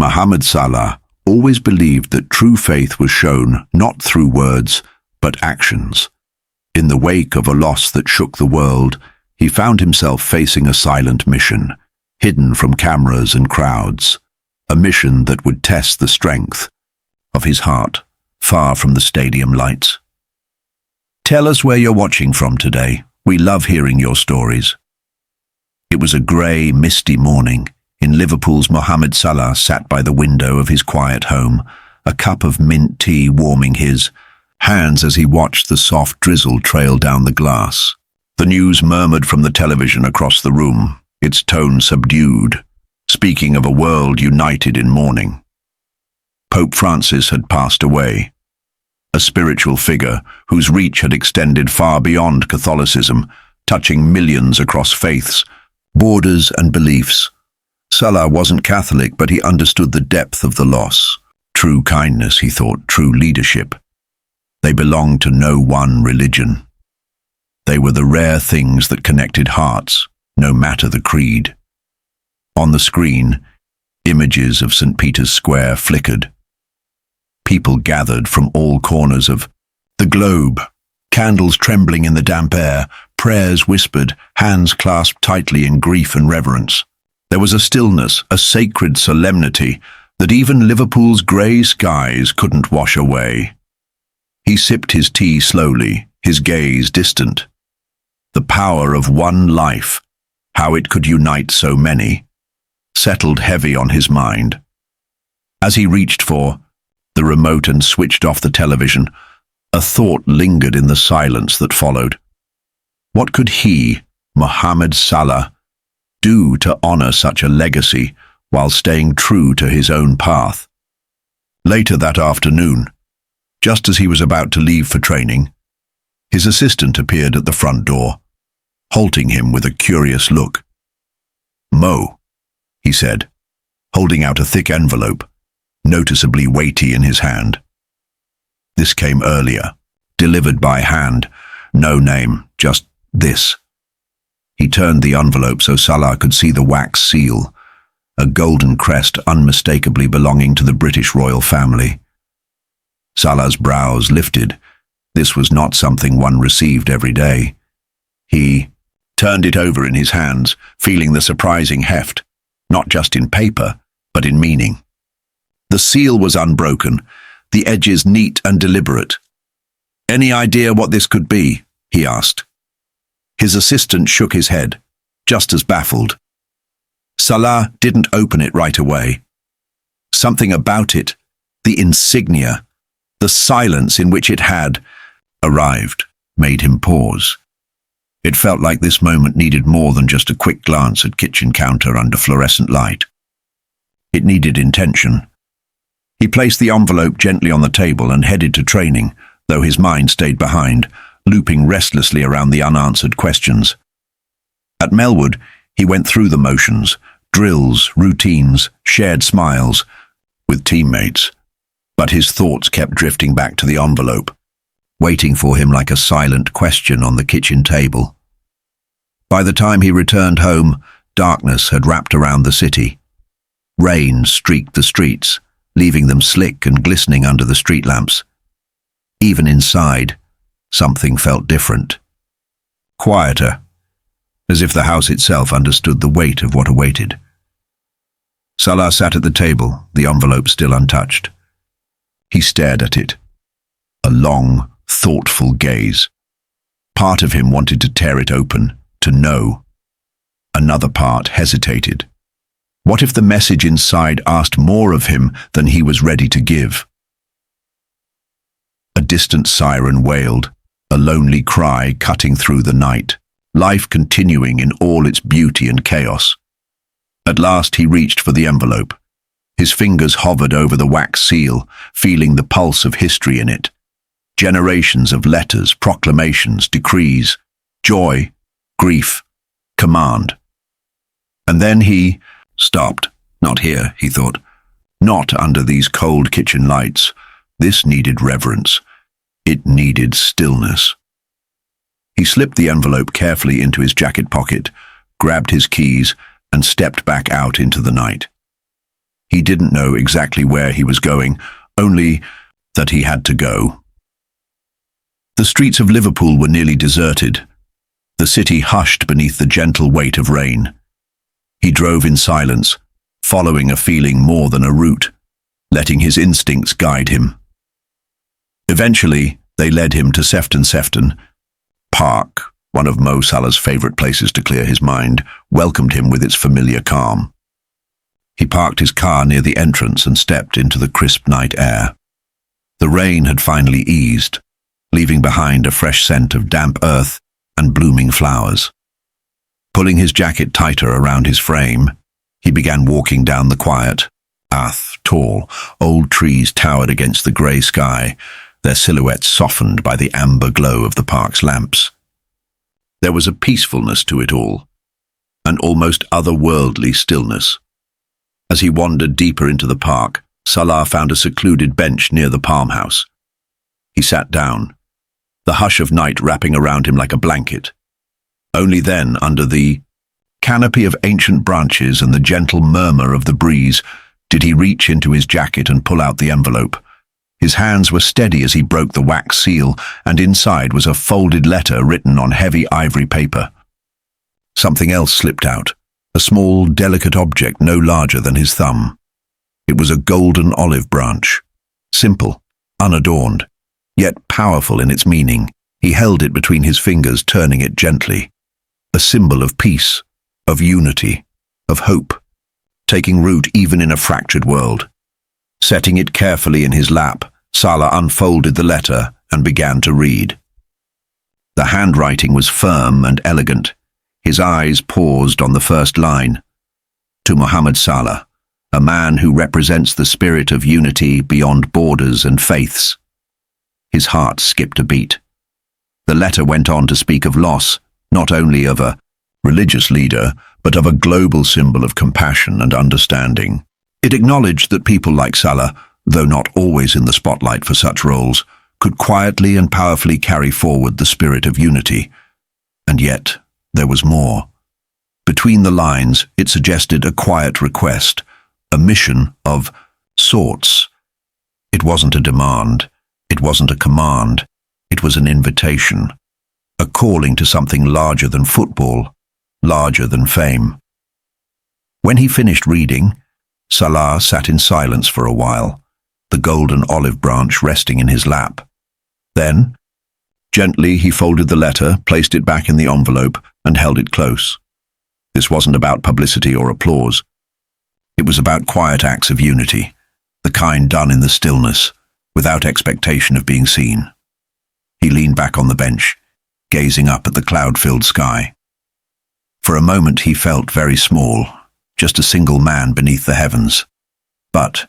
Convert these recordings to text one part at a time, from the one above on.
Mohamed Salah always believed that true faith was shown not through words, but actions. In the wake of a loss that shook the world, he found himself facing a silent mission, hidden from cameras and crowds, a mission that would test the strength of his heart, far from the stadium lights. Tell us where you're watching from today. We love hearing your stories. It was a grey, misty morning. In Liverpool's, Mohamed Salah sat by the window of his quiet home, a cup of mint tea warming his hands as he watched the soft drizzle trail down the glass. The news murmured from the television across the room, its tone subdued, speaking of a world united in mourning. Pope Francis had passed away, a spiritual figure whose reach had extended far beyond Catholicism, touching millions across faiths, borders and beliefs. Salah wasn't Catholic, but he understood the depth of the loss. True kindness, he thought, true leadership. They belonged to no one religion. They were the rare things that connected hearts, no matter the creed. On the screen, images of St. Peter's Square flickered. People gathered from all corners of the globe, candles trembling in the damp air, prayers whispered, hands clasped tightly in grief and reverence. There was a stillness, a sacred solemnity that even Liverpool's grey skies couldn't wash away. He sipped his tea slowly, his gaze distant. The power of one life, how it could unite so many, settled heavy on his mind. As he reached for the remote and switched off the television, a thought lingered in the silence that followed. What could he, Mohamed Salah, do to honor such a legacy while staying true to his own path? Later that afternoon, just as he was about to leave for training, his assistant appeared at the front door, halting him with a curious look. "Mo," he said, holding out a thick envelope, noticeably weighty in his hand. "This came earlier, delivered by hand, no name, just this." He turned the envelope so Salah could see the wax seal, a golden crest unmistakably belonging to the British royal family. Salah's brows lifted. This was not something one received every day. He turned it over in his hands, feeling the surprising heft, not just in paper, but in meaning. The seal was unbroken, the edges neat and deliberate. "Any idea what this could be?" he asked. His assistant shook his head, just as baffled. Salah didn't open it right away. Something about it, the insignia, the silence in which it had arrived, made him pause. It felt like this moment needed more than just a quick glance at kitchen counter under fluorescent light. It needed intention. He placed the envelope gently on the table and headed to training, though his mind stayed behind, looping restlessly around the unanswered questions. At Melwood, he went through the motions, drills, routines, shared smiles, with teammates, but his thoughts kept drifting back to the envelope, waiting for him like a silent question on the kitchen table. By the time he returned home, darkness had wrapped around the city. Rain streaked the streets, leaving them slick and glistening under the street lamps. Even inside, something felt different. Quieter, as if the house itself understood the weight of what awaited. Salah sat at the table, the envelope still untouched. He stared at it, a long, thoughtful gaze. Part of him wanted to tear it open, to know. Another part hesitated. What if the message inside asked more of him than he was ready to give? A distant siren wailed, a lonely cry cutting through the night, life continuing in all its beauty and chaos. At last he reached for the envelope. His fingers hovered over the wax seal, feeling the pulse of history in it. Generations of letters, proclamations, decrees, joy, grief, command. And then he stopped. Not here, he thought. Not under these cold kitchen lights. This needed reverence. It needed stillness. He slipped the envelope carefully into his jacket pocket, grabbed his keys, and stepped back out into the night. He didn't know exactly where he was going, only that he had to go. The streets of Liverpool were nearly deserted, the city hushed beneath the gentle weight of rain. He drove in silence, following a feeling more than a route, letting his instincts guide him. Eventually, they led him to Sefton Park, one of Mo Salah's favourite places to clear his mind, welcomed him with its familiar calm. He parked his car near the entrance and stepped into the crisp night air. The rain had finally eased, leaving behind a fresh scent of damp earth and blooming flowers. Pulling his jacket tighter around his frame, he began walking down the quiet path. Tall, old trees towered against the grey sky, their silhouettes softened by the amber glow of the park's lamps. There was a peacefulness to it all, an almost otherworldly stillness. As he wandered deeper into the park, Salah found a secluded bench near the palm house. He sat down, the hush of night wrapping around him like a blanket. Only then, under the canopy of ancient branches and the gentle murmur of the breeze, did he reach into his jacket and pull out the envelope. His hands were steady as he broke the wax seal, and inside was a folded letter written on heavy ivory paper. Something else slipped out, a small, delicate object no larger than his thumb. It was a golden olive branch, simple, unadorned, yet powerful in its meaning. He held it between his fingers, turning it gently. A symbol of peace, of unity, of hope, taking root even in a fractured world. Setting it carefully in his lap, Salah unfolded the letter and began to read. The handwriting was firm and elegant. His eyes paused on the first line. To Mohamed Salah, a man who represents the spirit of unity beyond borders and faiths. His heart skipped a beat. The letter went on to speak of loss, not only of a religious leader, but of a global symbol of compassion and understanding. It acknowledged that people like Salah, though not always in the spotlight for such roles, could quietly and powerfully carry forward the spirit of unity. And yet, there was more. Between the lines, it suggested a quiet request, a mission of sorts. It wasn't a demand. It wasn't a command. It was an invitation, a calling to something larger than football, larger than fame. When he finished reading, Salah sat in silence for a while, the golden olive branch resting in his lap. Then, gently he folded the letter, placed it back in the envelope, and held it close. This wasn't about publicity or applause. It was about quiet acts of unity, the kind done in the stillness, without expectation of being seen. He leaned back on the bench, gazing up at the cloud-filled sky. For a moment he felt very small, just a single man beneath the heavens. But,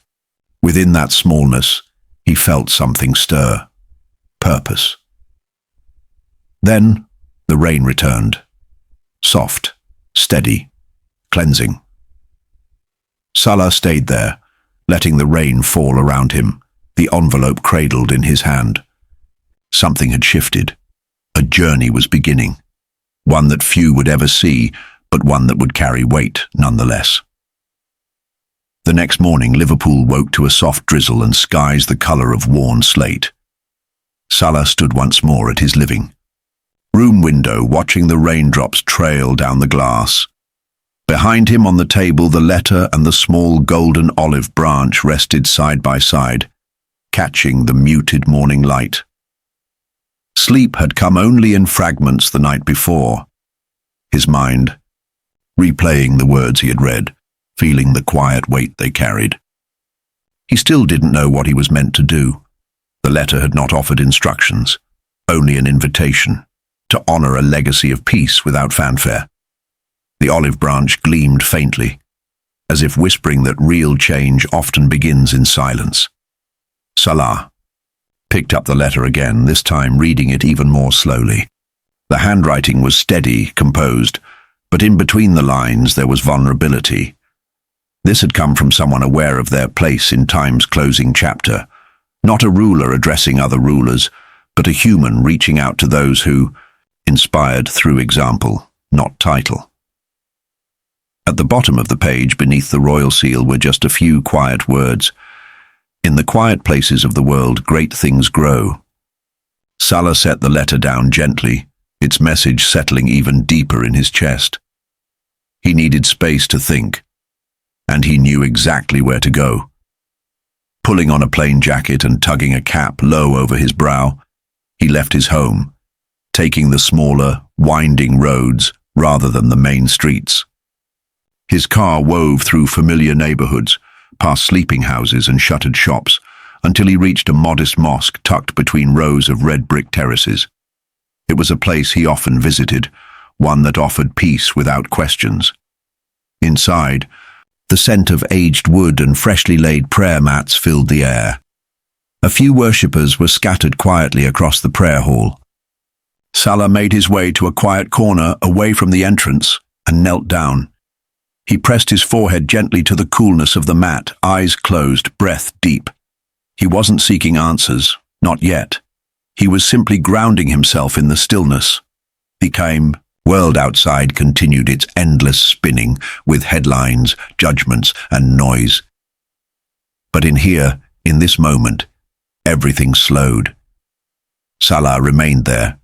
within that smallness, he felt something stir. Purpose. Then, the rain returned. Soft, steady, cleansing. Salah stayed there, letting the rain fall around him, the envelope cradled in his hand. Something had shifted. A journey was beginning. One that few would ever see, but one that would carry weight nonetheless. The next morning, Liverpool woke to a soft drizzle and skies the colour of worn slate. Salah stood once more at his living room window, watching the raindrops trail down the glass. Behind him on the table, the letter and the small golden olive branch rested side by side, catching the muted morning light. Sleep had come only in fragments the night before. His mind, replaying the words he had read, feeling the quiet weight they carried. He still didn't know what he was meant to do. The letter had not offered instructions, only an invitation to honor a legacy of peace without fanfare. The olive branch gleamed faintly, as if whispering that real change often begins in silence. Salah picked up the letter again, this time reading it even more slowly. The handwriting was steady, composed, but in between the lines there was vulnerability. This had come from someone aware of their place in time's closing chapter, not a ruler addressing other rulers, but a human reaching out to those who inspired through example, not title. At the bottom of the page, beneath the royal seal, were just a few quiet words. In the quiet places of the world, great things grow. Salah set the letter down gently, its message settling even deeper in his chest. He needed space to think, and he knew exactly where to go. Pulling on a plain jacket and tugging a cap low over his brow, he left his home, taking the smaller, winding roads rather than the main streets. His car wove through familiar neighborhoods, past sleeping houses and shuttered shops, until he reached a modest mosque tucked between rows of red brick terraces. It was a place he often visited, one that offered peace without questions. Inside, the scent of aged wood and freshly laid prayer mats filled the air. A few worshippers were scattered quietly across the prayer hall. Salah made his way to a quiet corner away from the entrance and knelt down. He pressed his forehead gently to the coolness of the mat, eyes closed, breath deep. He wasn't seeking answers, not yet. He was simply grounding himself in the stillness. The world outside continued its endless spinning with headlines, judgments, and noise. But in here, in this moment, everything slowed. Salah remained there,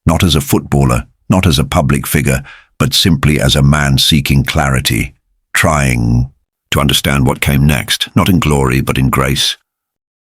not as a footballer, not as a public figure, but simply as a man seeking clarity, trying to understand what came next, not in glory but in grace.